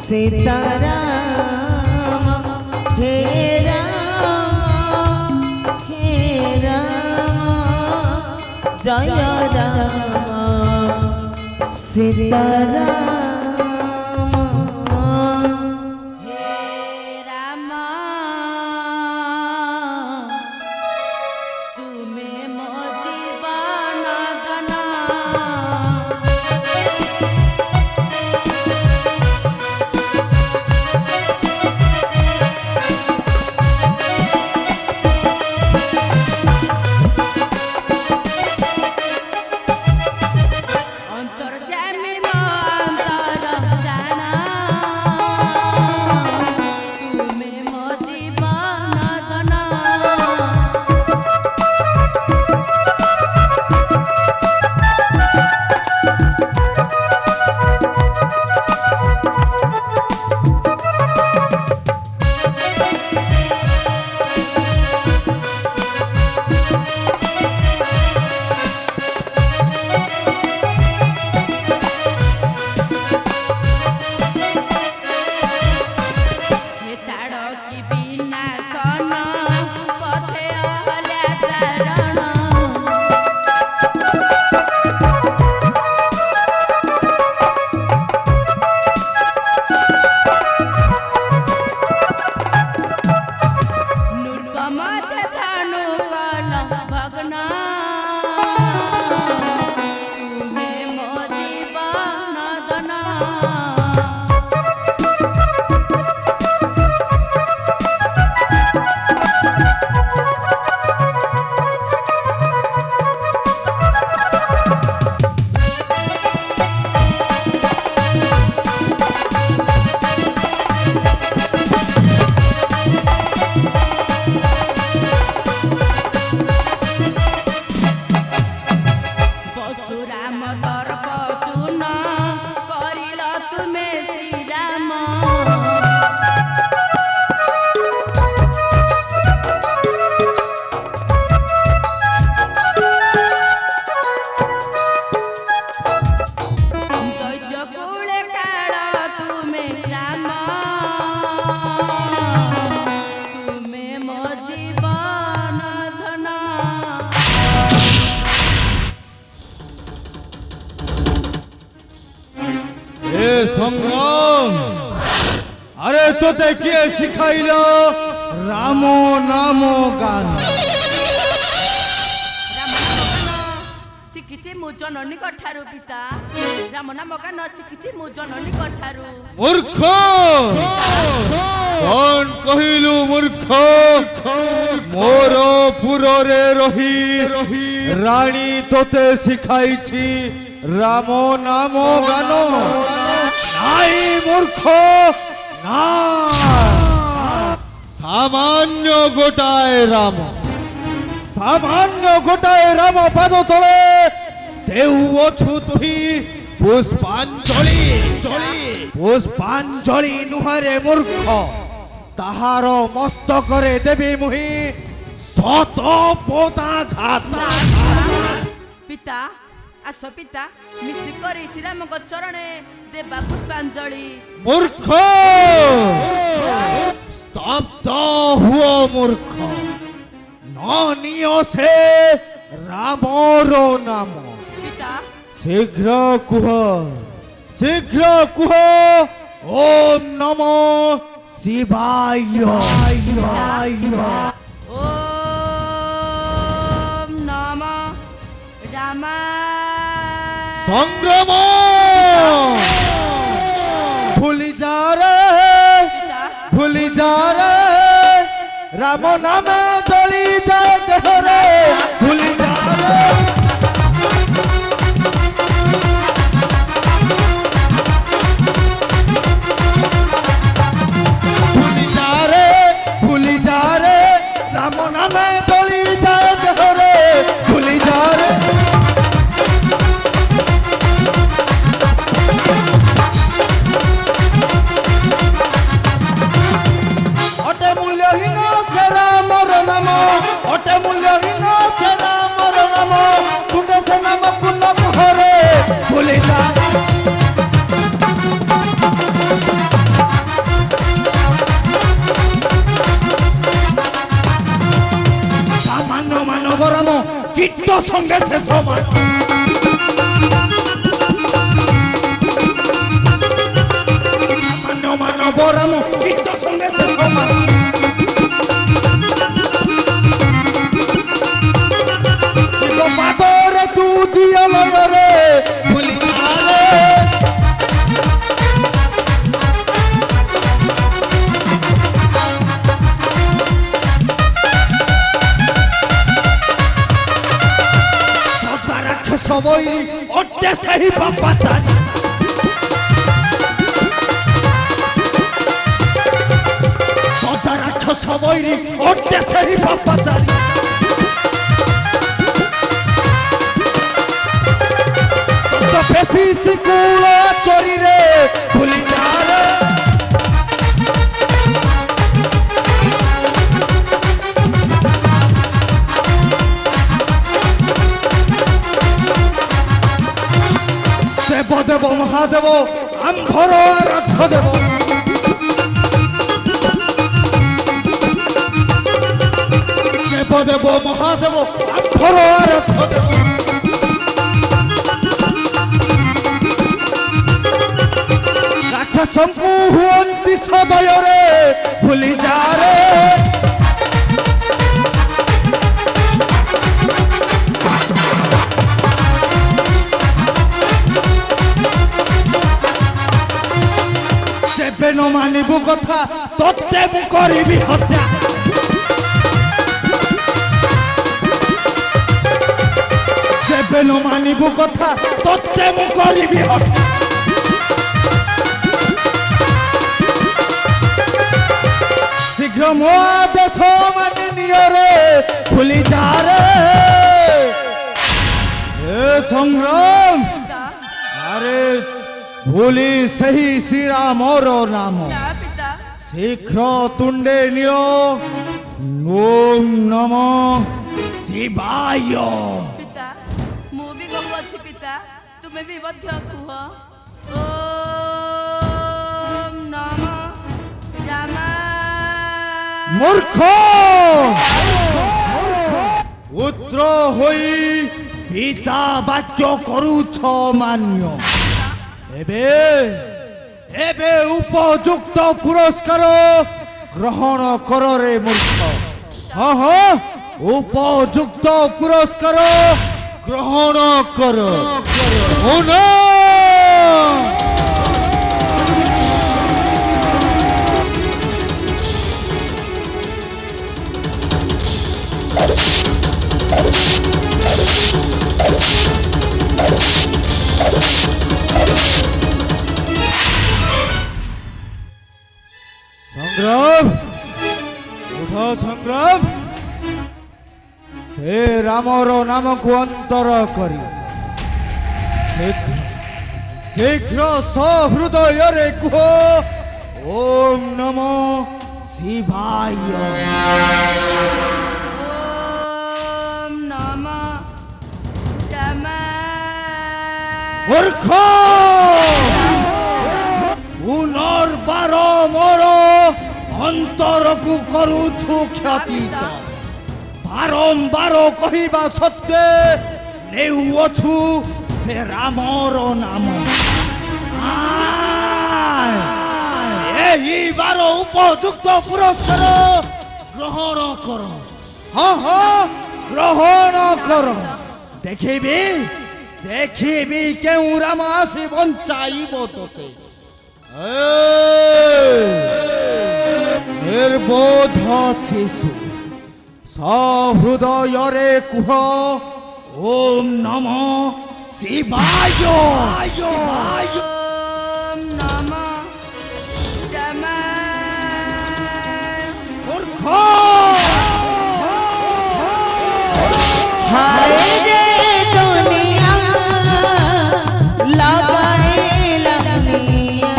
सीताराम हे राम जय राम सीताराम संग्राम अरे तो देखिए सिखाइलो रामो नामो गान शिखिछि मु जननी कठारु पिता राम नाम गान शिखिछि मु जननी कठारु मूर्ख कौन कहिलु मूर्ख मोर पुररे रही रानी तोते सिखाइछि रामो नामो गानो नाई मूर्ख ना सामान्य गोटाए राम पाद तले देउ अछु तुही पुष्पांजलि नुहरे मूर्ख ताहार मस्तकरे देवी मुहि सत पोता घात पिता आस पिता मिसी करी श्रीराम को चरणे देवा पुष्पांजलि मूर्ख स्तब्ध हुओ मूर्ख न नियो से रामरो नाम पिता शीघ्र कुह ओम नमो शिवाय ओम नमो रामाय संग्राम भूली जा रे राम नाम जली जाए देहरे भूली जा रे भूली जा रे राम नाम जली जाए देहरे भूली जा रे मूल्यहीन से रामर नाम সঙ্গে সে সমান মানব রাম কীট সঙ্গে সে সমান শিব পাদরে তু দিয়া লয়রে ভুলি আলে সবাই ওটে সেই বাপাটা সবাই ওটে সেই বাপাটা তো বেশি চিকুল চরি রে ভুলি না রে দেব দেব মহাদেব আম্ভর আরাধ্য দেব দেব দেব মহাদেব আম্ভর আরাধ্য দেব রাক্ষসঙ্কু হুয়ন্তি সদয়রে ভুলি যা রে যেবে ন মানিবু কথা তোতে মু করিবি হত্যা যেবে ন মানিবু কথা তোতে মু করিবি হত্যা শীঘ্র মো আদেশ মানি নিয় রে ভুলি যা রে এ সংগ্রাম আরে ভুলি সেই শ্রীরামর নাম পিতা শীঘ্র তুণ্ডে নিও ওম নম শিবায় পিতা ମୁଁ ବି କହୁଅଛି ପିତା ତୁମେ ବି ମଧ୍ୟ କୁହ ଓମ୍ ନମ ରାମାୟ মূর্খ পুত্র হই পিতা বাক্য করুছ মান্য এবে এবে উপযুক্ত পুরস্কার গ্রহণ কর রে মূর্খ হ্যাঁ হ্যাঁ উপযুক্ত পুরস্কার গ্রহণ কর সংগ্রাম উঠ সংগ্রাম সে রামর নামକୁ অন্তর করি শীঘ্র সহৃদୟରେ কুহ ওম নম শিবায় ওম নম রামায় মূর্খ পুনর্বার মোর অন্তরকু করুছু খ্যাতি বারম্বার কহিবা সত্ত্বে নেউছু সে রামর নাম এইবার উপযুক্ত পুরস্কার গ্রহণ কর হ্যাঁ হ্যাঁ গ্রহণ কর দেখিবি দেখিবি কেউ রাম আসি বঞ্চাইব তোতে নির্বোধ শিশু সহৃদୟରେ কুহ ওম নম শিবায় ওম নম রামায় মূর্খ हाय रे दुनिया लगाए लगनिया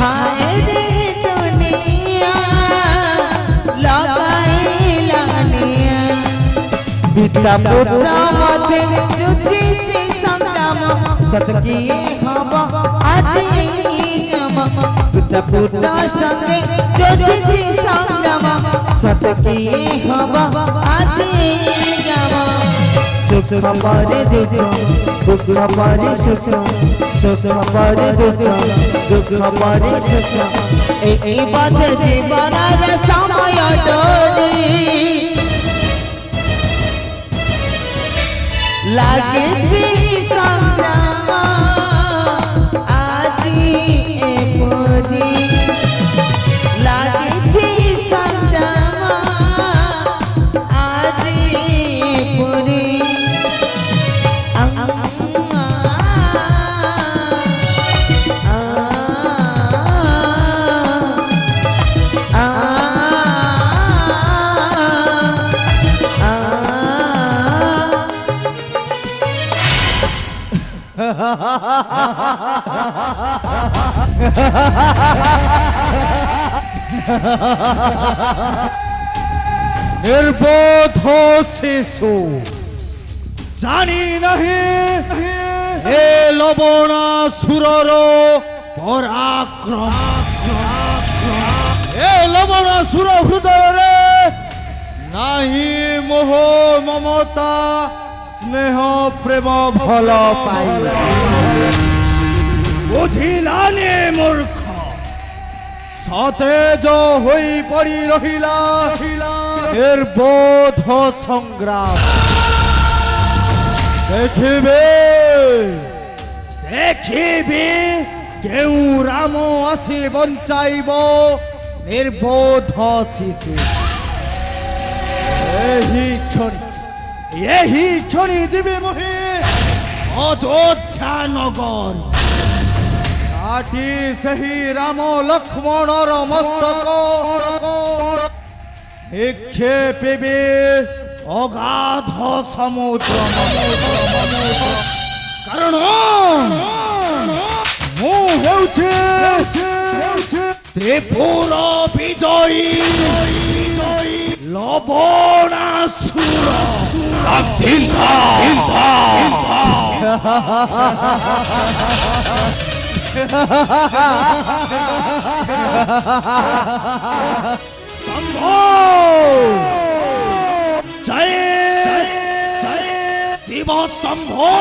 हाय रे दुनिया लगाए लगनिया पिता पुत्र मध्य रुचि से संगम सत की हम आज हम পিতা পুত্র সঙ্গে যদি সংযম সতকি হব আদি গম সুখ পরে দুঃখ দুঃখ পরে সুখ সুখ পরে দুঃখ দুঃখ পরে সুখ এই পথ জীবনের সময় ডোরি লাগেছি সংগ্রাম আজি এপরি লাগেছি সংগ্রাম আজি এপরি নির্বোধ শিশু জানি নাহি এ লবণাসুরর পরাক্রম এ লবণাসুর হৃদୟରେ নাহি মোহ মমতা স্নেহ প্রেম ভাল পাই বুঝিলানি মূর্খ সতেজ হই পড়ি রহিলা নির্বোধ সংগ্রাম দেখিবে দেখিবে কেউ রাম আসি বঞ্চাইব নির্বোধ শিশু ଏହି କ୍ଷଣି ଯିବେ ମୁହିଁ ଅଯୋଧ୍ୟା ନଗର କାଟି ସେହି ରାମ ଲକ୍ଷ୍ମଣର ମସ୍ତକ ନିକ୍ଷେପିବେ ଅଗାଧ ସମୁଦ୍ର କାରଣ ମୁଁ ହେଉଛି ତ୍ରିପୁର ବିଜୟୀ লবণাসুর জয় শিব শম্ভো